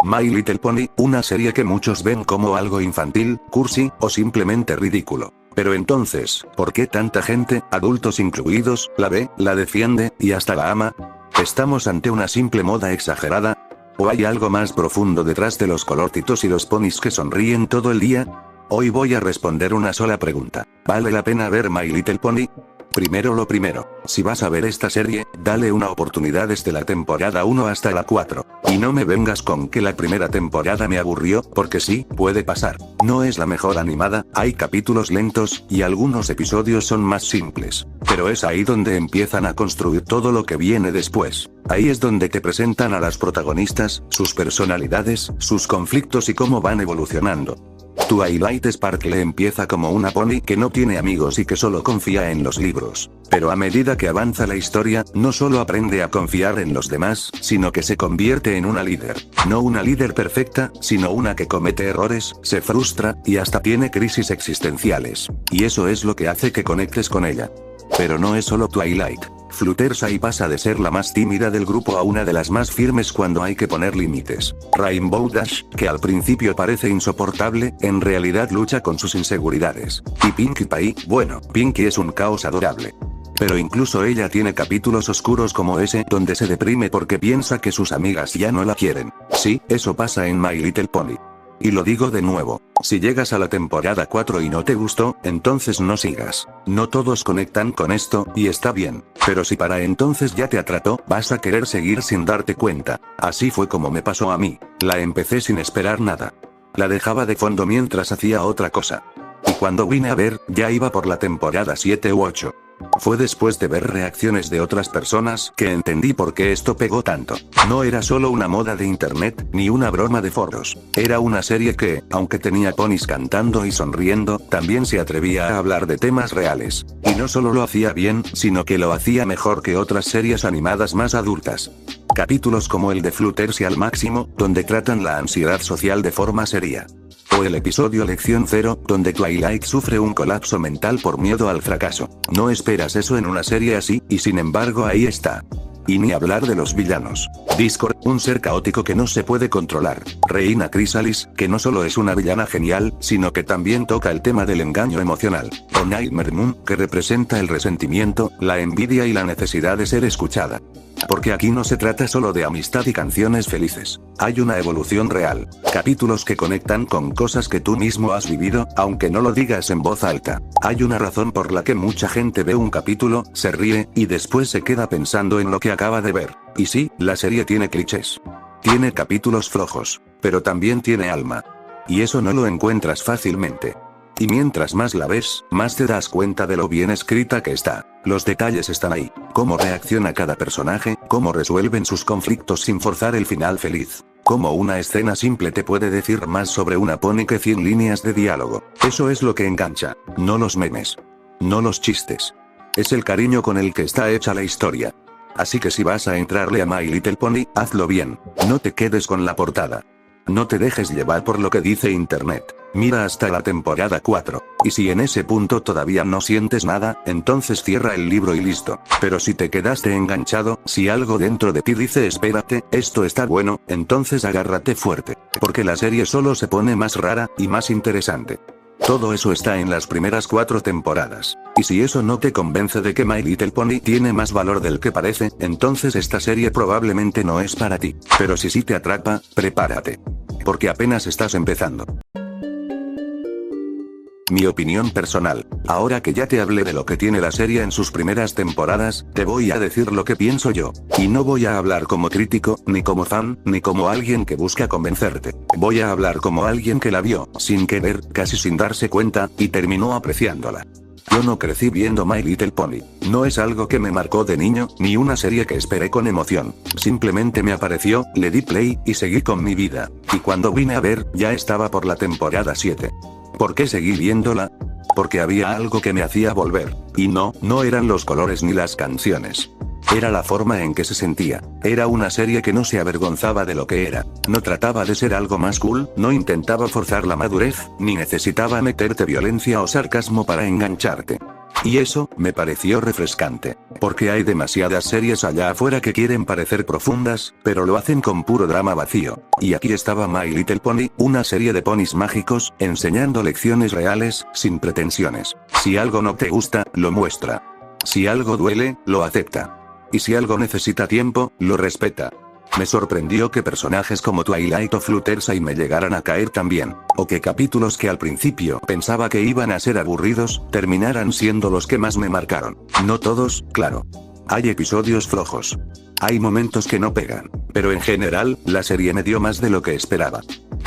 My Little Pony, una serie que muchos ven como algo infantil, cursi, o simplemente ridículo. Pero entonces, ¿por qué tanta gente, adultos incluidos, la ve, la defiende, y hasta la ama? ¿Estamos ante una simple moda exagerada? ¿O hay algo más profundo detrás de los colorcitos y los ponis que sonríen todo el día? Hoy voy a responder una sola pregunta. ¿Vale la pena ver My Little Pony? Primero lo primero, si vas a ver esta serie, dale una oportunidad desde la temporada 1 hasta la 4. Y no me vengas con que la primera temporada me aburrió, porque sí, puede pasar. No es la mejor animada, hay capítulos lentos, y algunos episodios son más simples. Pero es ahí donde empiezan a construir todo lo que viene después. Ahí es donde te presentan a las protagonistas, sus personalidades, sus conflictos y cómo van evolucionando. Twilight Sparkle empieza como una pony que no tiene amigos y que solo confía en los libros. Pero a medida que avanza la historia, no solo aprende a confiar en los demás, sino que se convierte en una líder. No una líder perfecta, sino una que comete errores, se frustra, y hasta tiene crisis existenciales. Y eso es lo que hace que conectes con ella. Pero no es solo Twilight. Fluttershy pasa de ser la más tímida del grupo a una de las más firmes cuando hay que poner límites. Rainbow Dash, que al principio parece insoportable, en realidad lucha con sus inseguridades. Y Pinkie Pie, bueno, Pinkie es un caos adorable. Pero incluso ella tiene capítulos oscuros como ese, donde se deprime porque piensa que sus amigas ya no la quieren. Sí, eso pasa en My Little Pony. Y lo digo de nuevo, si llegas a la temporada 4 y no te gustó, entonces no sigas. No todos conectan con esto, y está bien. Pero si para entonces ya te atrapó, vas a querer seguir sin darte cuenta. Así fue como me pasó a mí. La empecé sin esperar nada. La dejaba de fondo mientras hacía otra cosa. Y cuando vine a ver, ya iba por la temporada 7 u 8. Fue después de ver reacciones de otras personas que entendí por qué esto pegó tanto. No era solo una moda de internet, ni una broma de foros. Era una serie que, aunque tenía ponis cantando y sonriendo, también se atrevía a hablar de temas reales. Y no solo lo hacía bien, sino que lo hacía mejor que otras series animadas más adultas. Capítulos como el de Fluttershy al máximo, donde tratan la ansiedad social de forma seria. O el episodio Lección 0, donde Twilight sufre un colapso mental por miedo al fracaso. No esperas eso en una serie así, y sin embargo ahí está. Y ni hablar de los villanos. Discord, un ser caótico que no se puede controlar. Reina Chrysalis, que no solo es una villana genial, sino que también toca el tema del engaño emocional. O Nightmare Moon, que representa el resentimiento, la envidia y la necesidad de ser escuchada. Porque aquí no se trata solo de amistad y canciones felices. Hay una evolución real. Capítulos que conectan con cosas que tú mismo has vivido, aunque no lo digas en voz alta. Hay una razón por la que mucha gente ve un capítulo, se ríe, y después se queda pensando en lo que acaba de ver. Y sí, la serie tiene clichés. Tiene capítulos flojos. Pero también tiene alma. Y eso no lo encuentras fácilmente. Y mientras más la ves, más te das cuenta de lo bien escrita que está. Los detalles están ahí. Cómo reacciona cada personaje, cómo resuelven sus conflictos sin forzar el final feliz. Cómo una escena simple te puede decir más sobre una pony que 100 líneas de diálogo. Eso es lo que engancha. No los memes. No los chistes. Es el cariño con el que está hecha la historia. Así que si vas a entrarle a My Little Pony, hazlo bien. No te quedes con la portada. No te dejes llevar por lo que dice internet. Mira hasta la temporada 4. Y si en ese punto todavía no sientes nada, entonces cierra el libro y listo. Pero si te quedaste enganchado, si algo dentro de ti dice espérate, esto está bueno, entonces agárrate fuerte. Porque la serie solo se pone más rara, y más interesante. Todo eso está en las primeras 4 temporadas. Y si eso no te convence de que My Little Pony tiene más valor del que parece, entonces esta serie probablemente no es para ti. Pero si sí te atrapa, prepárate. Porque apenas estás empezando. Mi opinión personal. Ahora que ya te hablé de lo que tiene la serie en sus primeras temporadas, te voy a decir lo que pienso yo. Y no voy a hablar como crítico, ni como fan, ni como alguien que busca convencerte. Voy a hablar como alguien que la vio, sin querer, casi sin darse cuenta, y terminó apreciándola. Yo no crecí viendo My Little Pony. No es algo que me marcó de niño, ni una serie que esperé con emoción. Simplemente me apareció, le di play, y seguí con mi vida. Y cuando vine a ver, ya estaba por la temporada 7. ¿Por qué seguí viéndola? Porque había algo que me hacía volver. Y no eran los colores ni las canciones. Era la forma en que se sentía. Era una serie que no se avergonzaba de lo que era. No trataba de ser algo más cool, no intentaba forzar la madurez, ni necesitaba meterte violencia o sarcasmo para engancharte. Y eso, me pareció refrescante. Porque hay demasiadas series allá afuera que quieren parecer profundas, pero lo hacen con puro drama vacío. Y aquí estaba My Little Pony, una serie de ponis mágicos, enseñando lecciones reales, sin pretensiones. Si algo no te gusta, lo muestra. Si algo duele, lo acepta. Y si algo necesita tiempo, lo respeta. Me sorprendió que personajes como Twilight o Fluttershy me llegaran a caer tan bien, o que capítulos que al principio pensaba que iban a ser aburridos, terminaran siendo los que más me marcaron. No todos, claro. Hay episodios flojos. Hay momentos que no pegan. Pero en general, la serie me dio más de lo que esperaba.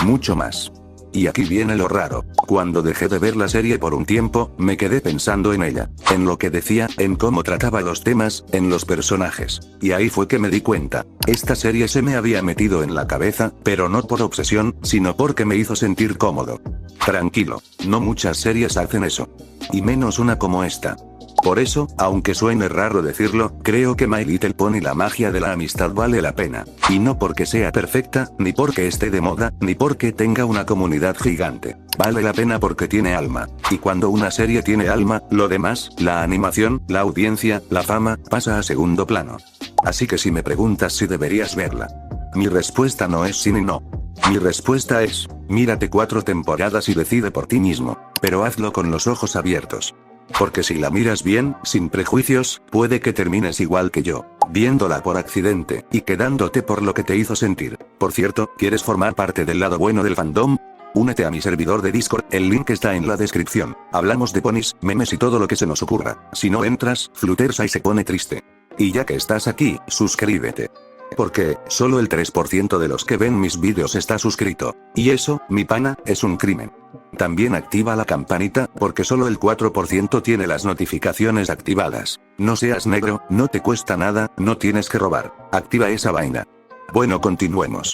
Mucho más. Y aquí viene lo raro. Cuando dejé de ver la serie por un tiempo, me quedé pensando en ella, en lo que decía, en cómo trataba los temas, en los personajes. Y ahí fue que me di cuenta. Esta serie se me había metido en la cabeza, pero no por obsesión, sino porque me hizo sentir cómodo. Tranquilo, no muchas series hacen eso. Y menos una como esta. Por eso, aunque suene raro decirlo, creo que My Little Pony la magia de la amistad vale la pena. Y no porque sea perfecta, ni porque esté de moda, ni porque tenga una comunidad gigante. Vale la pena porque tiene alma. Y cuando una serie tiene alma, lo demás, la animación, la audiencia, la fama, pasa a segundo plano. Así que si me preguntas si deberías verla, mi respuesta no es sí ni no. Mi respuesta es, mírate 4 temporadas y decide por ti mismo. Pero hazlo con los ojos abiertos. Porque si la miras bien, sin prejuicios, puede que termines igual que yo, viéndola por accidente, y quedándote por lo que te hizo sentir. Por cierto, ¿quieres formar parte del lado bueno del fandom? Únete a mi servidor de Discord, el link está en la descripción. Hablamos de ponis, memes y todo lo que se nos ocurra. Si no entras, Fluttershy se pone triste. Y ya que estás aquí, suscríbete. Porque, solo el 3% de los que ven mis vídeos está suscrito. Y eso, mi pana, es un crimen. También activa la campanita, porque solo el 4% tiene las notificaciones activadas. No seas negro, no te cuesta nada, no tienes que robar. Activa esa vaina. Bueno, continuemos.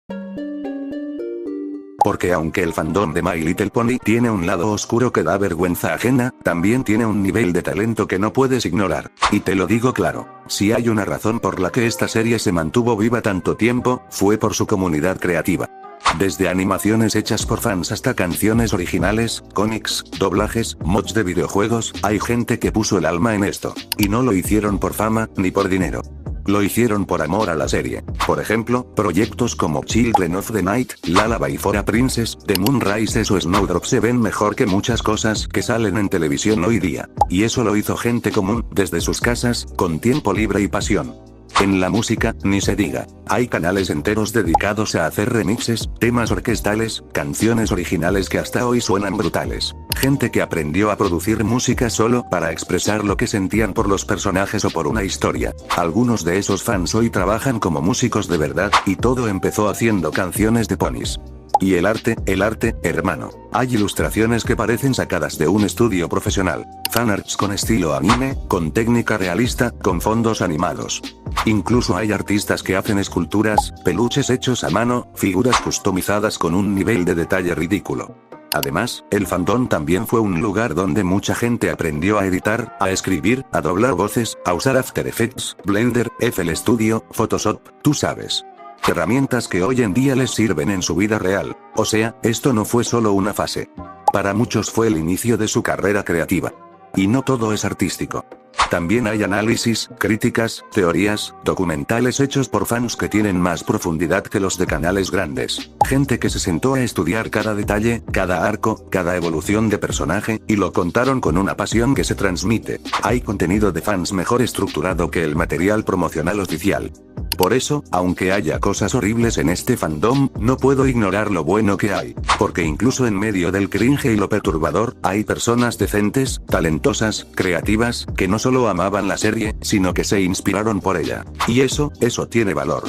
Porque aunque el fandom de My Little Pony tiene un lado oscuro que da vergüenza ajena, también tiene un nivel de talento que no puedes ignorar. Y te lo digo claro, si hay una razón por la que esta serie se mantuvo viva tanto tiempo, fue por su comunidad creativa. Desde animaciones hechas por fans hasta canciones originales, cómics, doblajes, mods de videojuegos, hay gente que puso el alma en esto. Y no lo hicieron por fama, ni por dinero. Lo hicieron por amor a la serie. Por ejemplo, proyectos como Children of the Night, Lullaby for a Princess, The Moonrise o Snowdrop se ven mejor que muchas cosas que salen en televisión hoy día. Y eso lo hizo gente común, desde sus casas, con tiempo libre y pasión. En la música, ni se diga. Hay canales enteros dedicados a hacer remixes, temas orquestales, canciones originales que hasta hoy suenan brutales. Gente que aprendió a producir música solo para expresar lo que sentían por los personajes o por una historia. Algunos de esos fans hoy trabajan como músicos de verdad, y todo empezó haciendo canciones de ponis. Y el arte, hermano. Hay ilustraciones que parecen sacadas de un estudio profesional. Fanarts con estilo anime, con técnica realista, con fondos animados. Incluso hay artistas que hacen esculturas, peluches hechos a mano, figuras customizadas con un nivel de detalle ridículo. Además, el fandom también fue un lugar donde mucha gente aprendió a editar, a escribir, a doblar voces, a usar After Effects, Blender, FL Studio, Photoshop, tú sabes. Herramientas que hoy en día les sirven en su vida real. O sea, esto no fue solo una fase. Para muchos fue el inicio de su carrera creativa. Y no todo es artístico. También hay análisis, críticas, teorías, documentales hechos por fans que tienen más profundidad que los de canales grandes. Gente que se sentó a estudiar cada detalle, cada arco, cada evolución de personaje, y lo contaron con una pasión que se transmite. Hay contenido de fans mejor estructurado que el material promocional oficial. Por eso, aunque haya cosas horribles en este fandom, no puedo ignorar lo bueno que hay. Porque incluso en medio del cringe y lo perturbador, hay personas decentes, talentosas, creativas, que no solo amaban la serie, sino que se inspiraron por ella. Y eso tiene valor.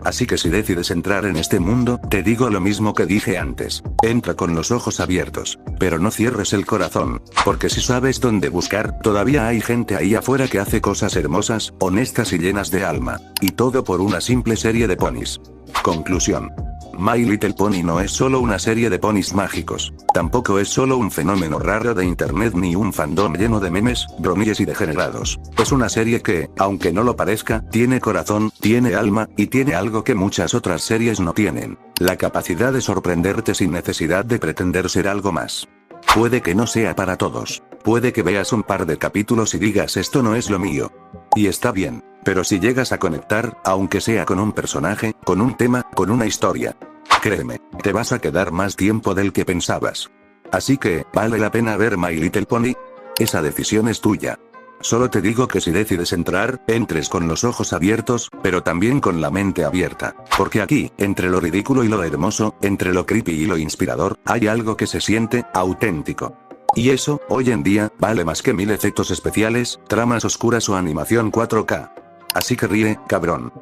Así que si decides entrar en este mundo, te digo lo mismo que dije antes. Entra con los ojos abiertos. Pero no cierres el corazón. Porque si sabes dónde buscar, todavía hay gente ahí afuera que hace cosas hermosas, honestas y llenas de alma. Y todo por una simple serie de ponis. Conclusión. My Little Pony no es solo una serie de ponis mágicos. Tampoco es solo un fenómeno raro de internet ni un fandom lleno de memes, bromillas y degenerados. Es una serie que, aunque no lo parezca, tiene corazón, tiene alma, y tiene algo que muchas otras series no tienen. La capacidad de sorprenderte sin necesidad de pretender ser algo más. Puede que no sea para todos. Puede que veas un par de capítulos y digas esto no es lo mío. Y está bien, pero si llegas a conectar, aunque sea con un personaje, con un tema, con una historia, créeme, te vas a quedar más tiempo del que pensabas. Así que, ¿vale la pena ver My Little Pony? Esa decisión es tuya. Solo te digo que si decides entrar, entres con los ojos abiertos, pero también con la mente abierta. Porque aquí, entre lo ridículo y lo hermoso, entre lo creepy y lo inspirador, hay algo que se siente auténtico. Y eso, hoy en día, vale más que 1000 efectos especiales, tramas oscuras o animación 4K. Así que ríe, cabrón.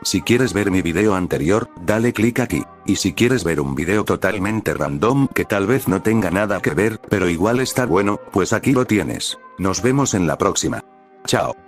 Si quieres ver mi video anterior, dale clic aquí. Y si quieres ver un video totalmente random que tal vez no tenga nada que ver, pero igual está bueno, pues aquí lo tienes. Nos vemos en la próxima. Chao.